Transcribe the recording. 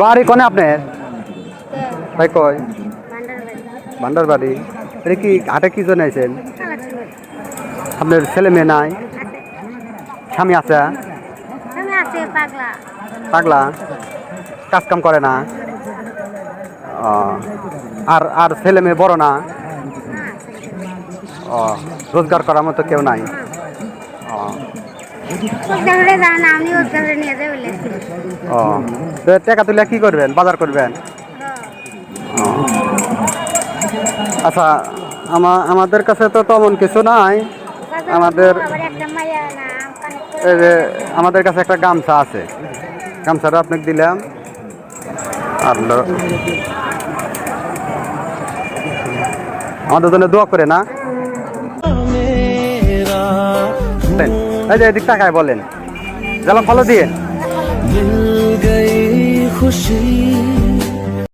বাড়ি কোনে আপনার? ভাই কই? ভান্ডার বাড়ি। এটা কি হাটে কি জন্য আইছেন? আপনার ছেলে মেয়ে নাই? স্বামী আছে? পাগলা কাজ কাম করে না? ও, আর আর ছেলে মেয়ে বড় না? ও, রোজগার করার মতো কেউ নাই? ও ও, তো টাকা তুলে কি করবেন? বাজার করবেন? ও, আচ্ছা, আমাদের কাছে তো তেমন কিছু নাই। আমাদের এই যে আমাদের কাছে একটা গামছা আছে, গামছাটা আপনাকে দিলাম। আর আমাদের জন্য দোয়া করে না। এই যে এদিক তাকায় বলেন, জ্বালা ফলো দিয়ে।